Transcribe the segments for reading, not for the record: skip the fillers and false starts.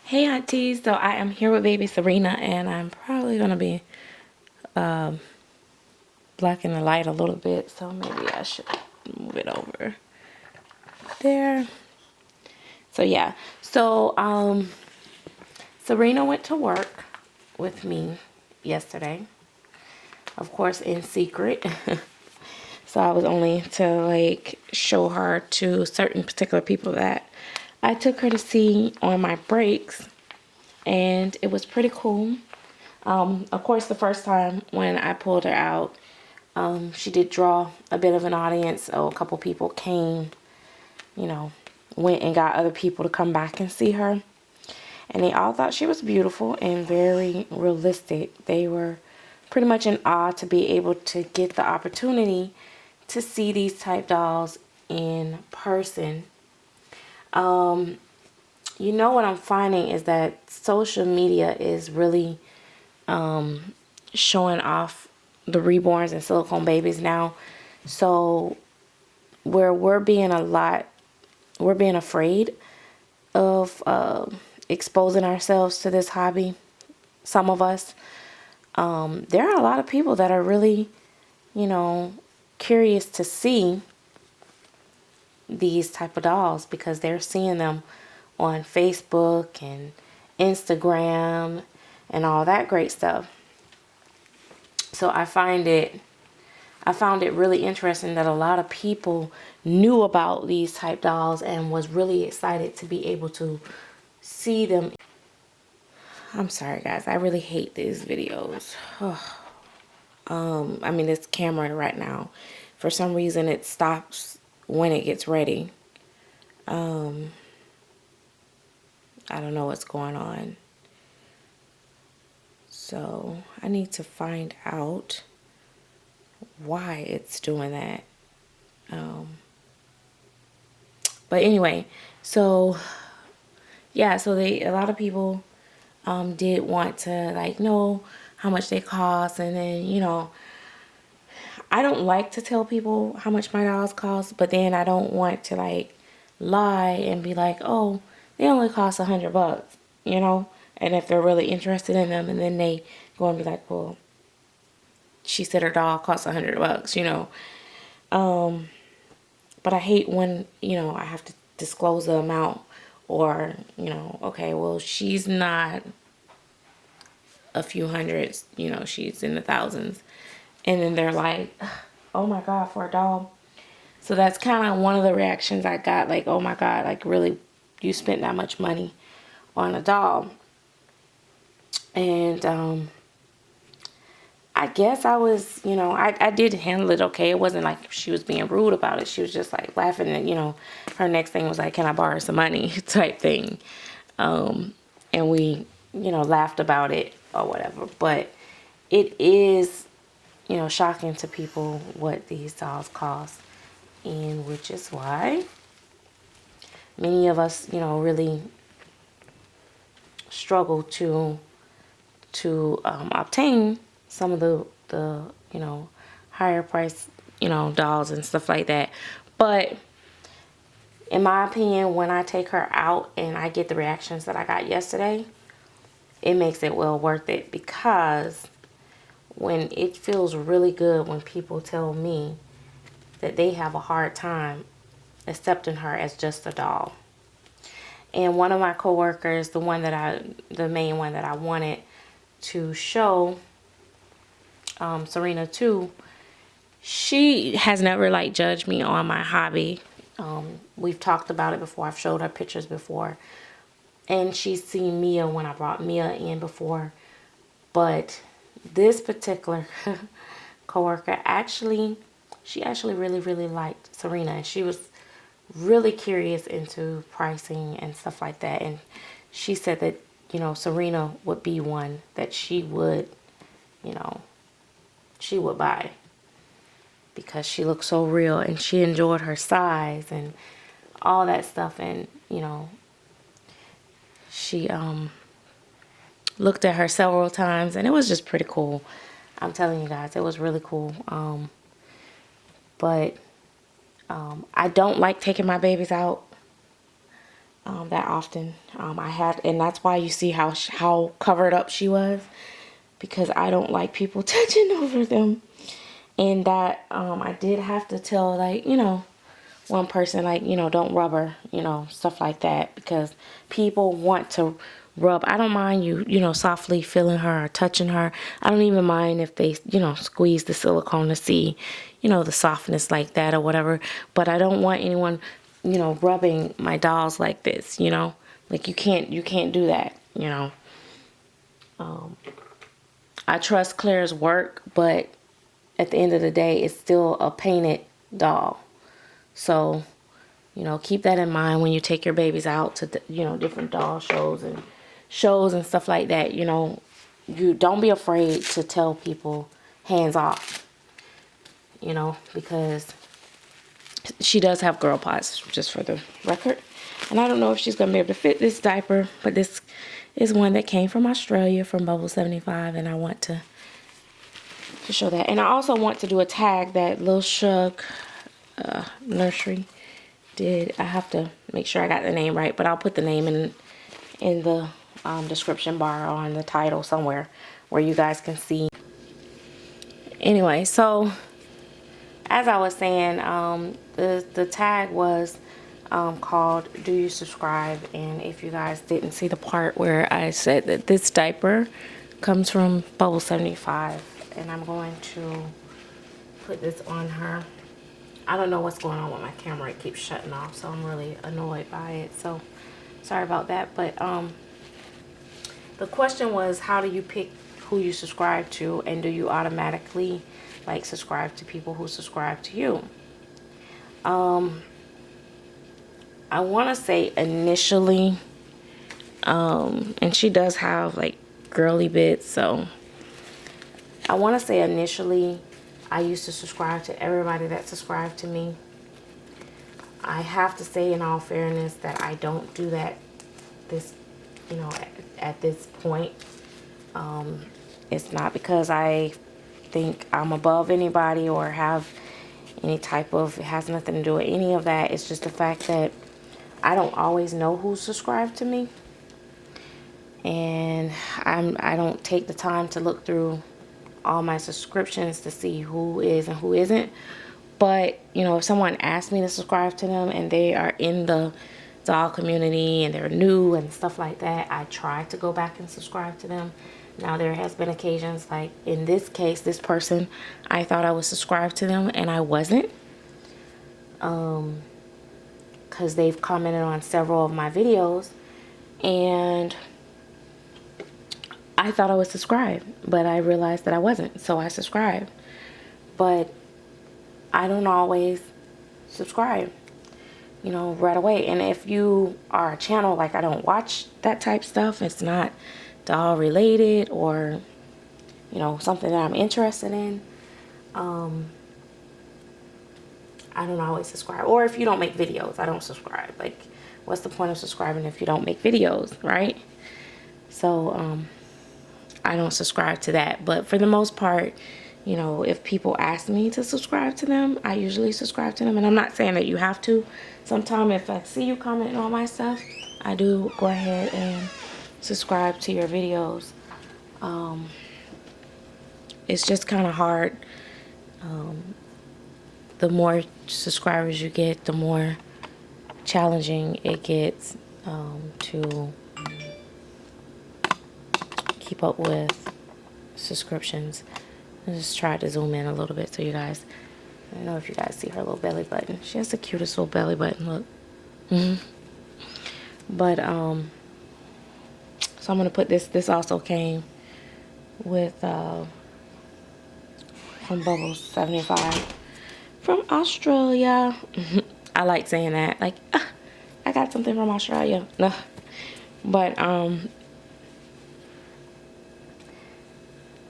Hey aunties, so I am here with baby Serena and I'm probably going to be blocking the light a little bit, so maybe I should move it over there. So yeah, so Serena went to work with me yesterday, of course in secret. So I was only to like show her to certain particular people that I took her to see on my breaks, and it was pretty cool. Of course, the first time when I pulled her out, she did draw a bit of an audience. So a couple people came, you know, went and got other people to come back and see her. And they all thought she was beautiful and very realistic. They were pretty much in awe to be able to get the opportunity to see these type dolls in person. You know what I'm finding is that social media is really showing off the reborns and silicone babies now. So where we're being afraid of exposing ourselves to this hobby. Some of us, there are a lot of people that are really, you know, curious to see these type of dolls because they're seeing them on Facebook and Instagram and all that great stuff. So I found it really interesting that a lot of people knew about these type dolls and was really excited to be able to see them. I'm sorry guys, I really hate these videos. I mean this camera right now, for some reason it stops when it gets ready. I don't know what's going on. So I need to find out why it's doing that. But anyway, so yeah, so a lot of people did want to like know how much they cost, and then I don't like to tell people how much my dolls cost, but then I don't want to like lie and be like, oh, they only cost $100, and if they're really interested in them, and then they go and be like, well, she said her doll costs $100, but I hate when I have to disclose the amount, or okay, well, she's not a few hundreds, she's in the thousands. And then they're like, oh my God, for a doll. So that's kind of one of the reactions I got, like, oh my God, like really, you spent that much money on a doll. And I guess I was, I did handle it okay. It wasn't like she was being rude about it. She was just like laughing, and her next thing was like, can I borrow some money type thing. And we, laughed about it or whatever. But it is, shocking to people what these dolls cost. And which is why many of us, really struggle to obtain some of the higher price dolls and stuff like that. But in my opinion, when I take her out and I get the reactions that I got yesterday, it makes it well worth it, because when it feels really good when people tell me that they have a hard time accepting her as just a doll. And one of my coworkers, the main one that I wanted to show Serena to, she has never like judged me on my hobby. We've talked about it before. I've showed her pictures before, and she's seen Mia when I brought Mia in before. But this particular coworker she actually really liked Serena, and she was really curious into pricing and stuff like that. And she said that Serena would be one that she would buy, because she looked so real and she enjoyed her size and all that stuff. And she looked at her several times, and it was just pretty cool. I'm telling you guys, it was really cool. But I don't like taking my babies out. that often. I had, and that's why you see how covered up she was, because I don't like people touching over them. And that I did have to tell, like, you know, one person, like, you know, don't rub her, you know, stuff like that, because people want to rub. I don't mind you, you know, softly feeling her or touching her. I don't even mind if they, you know, squeeze the silicone to see, you know, the softness like that or whatever. But I don't want anyone, you know, rubbing my dolls like this, you know. Like, you can't do that, you know. I trust Claire's work, but at the end of the day, it's still a painted doll. So, you know, keep that in mind when you take your babies out to, you know, different doll shows and stuff like that. You know, you don't be afraid to tell people hands off, you know, because she does have girl pots, just for the record. And I don't know if she's going to be able to fit this diaper, but this is one that came from Australia, from Bubble 75, and I want to show that. And I also want to do a tag that Lil Shug Nursery did. I have to make sure I got the name right, but I'll put the name in the description bar or in the title somewhere where you guys can see. Anyway, so as I was saying, the tag was called "Do You Subscribe?" And if you guys didn't see the part where I said that this diaper comes from Bubble 75, and I'm going to put this on her. I don't know what's going on with my camera. It keeps shutting off, so I'm really annoyed by it. So sorry about that. But the question was, how do you pick who you subscribe to, and do you automatically like subscribe to people who subscribe to you? I want to say initially, and she does have like girly bits, so I want to say initially I used to subscribe to everybody that subscribed to me. I have to say, in all fairness, that I don't do that you know, at this point. It's not because I think I'm above anybody or have any type of, it has nothing to do with any of that. It's just the fact that I don't always know who's subscribed to me, and I don't take the time to look through all my subscriptions to see who is and who isn't. But, you know, if someone asks me to subscribe to them and they are in the doll community and they're new and stuff like that, I try to go back and subscribe to them. Now, there has been occasions, like in this case, this person, I thought I was subscribed to them and I wasn't. Because they've commented on several of my videos and I thought I was subscribed, but I realized that I wasn't, so I subscribed. But I don't always subscribe, you know, right away. And if you are a channel, like, I don't watch that type stuff, it's not doll related or, you know, something that I'm interested in, I don't always subscribe. Or if you don't make videos, I don't subscribe. Like, what's the point of subscribing if you don't make videos, right? So I don't subscribe to that. But for the most part, you know, if people ask me to subscribe to them, I usually subscribe to them. And I'm not saying that you have to. Sometimes if I see you commenting on my stuff, I do go ahead and subscribe to your videos. It's just kind of hard. The more subscribers you get, the more challenging it gets to keep up with subscriptions. I just tried to zoom in a little bit so you guys, I don't know if you guys see her little belly button. She has the cutest little belly button, look. But so I'm gonna put this also came with from Bubble 75 from Australia. I like saying that, like, I got something from Australia. No, but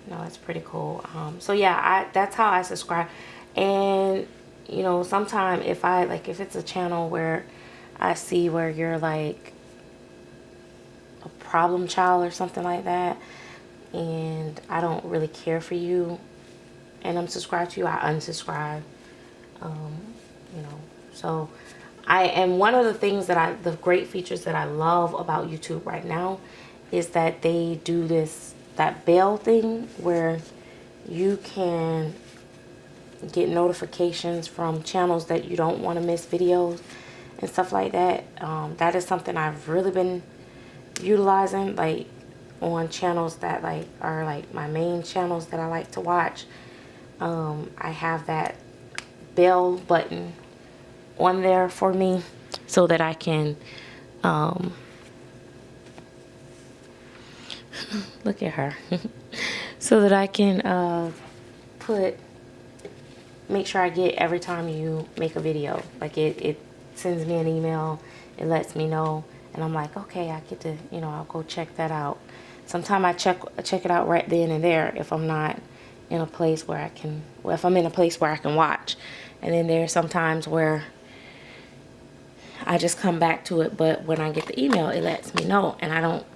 no, it's pretty cool. So yeah, that's how I subscribe. And you know, sometimes if it's a channel where I see where you're like a problem child or something like that, and I don't really care for you and I'm subscribed to you, I unsubscribe. You know, so And one of the things the great features that I love about YouTube right now is that they do that bell thing where you can get notifications from channels that you don't want to miss videos and stuff like that. That is something I've really been utilizing, like on channels that are like my main channels that I like to watch. I have that bell button on there for me so that I can look at her so that I can make sure I get every time you make a video. Like it sends me an email, it lets me know, and I'm like, okay, I get to, I'll go check that out. Sometimes I check it out right then and there if I'm not in a place where I can, if I'm in a place where I can watch. And then there's sometimes where I just come back to it, but when I get the email, it lets me know, and I don't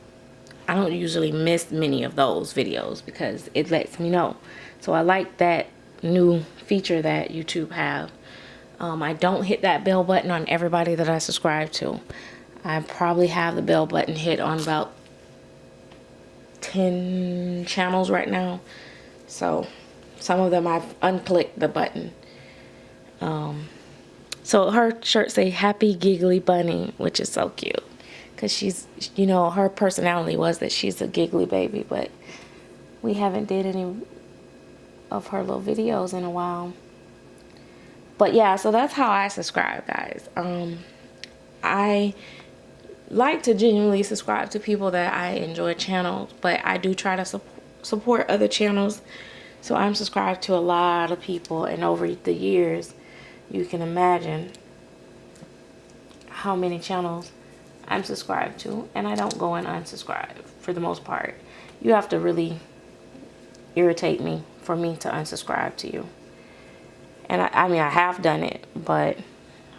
usually miss many of those videos because it lets me know. So I like that new feature that YouTube have. I don't hit that bell button on everybody that I subscribe to. I probably have the bell button hit on about 10 channels right now. So some of them I've unclicked the button. So her shirt say Happy Giggly Bunny, which is so cute. Because she's, her personality was that she's a giggly baby, but we haven't did any of her little videos in a while. But yeah, so that's how I subscribe, guys. I like to genuinely subscribe to people that I enjoy channels, but I do try to support other channels. So I'm subscribed to a lot of people, and over the years, you can imagine how many channels I'm subscribed to, and I don't go and unsubscribe for the most part. You have to really irritate me for me to unsubscribe to you. And I mean, I have done it, but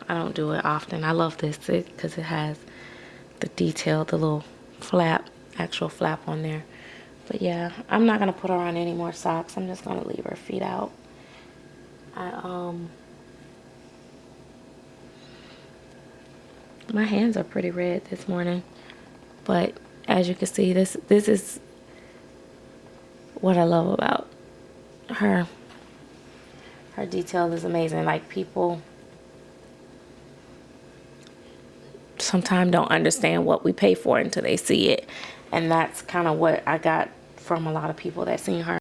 I don't do it often. I love this because it has the detail, the little flap, actual flap on there. But yeah, I'm not gonna put her on any more socks. I'm just gonna leave her feet out. My hands are pretty red this morning, but as you can see, this is what I love about her. Her detail is amazing. Like, people sometimes don't understand what we pay for until they see it, and that's kind of what I got from a lot of people that seen her.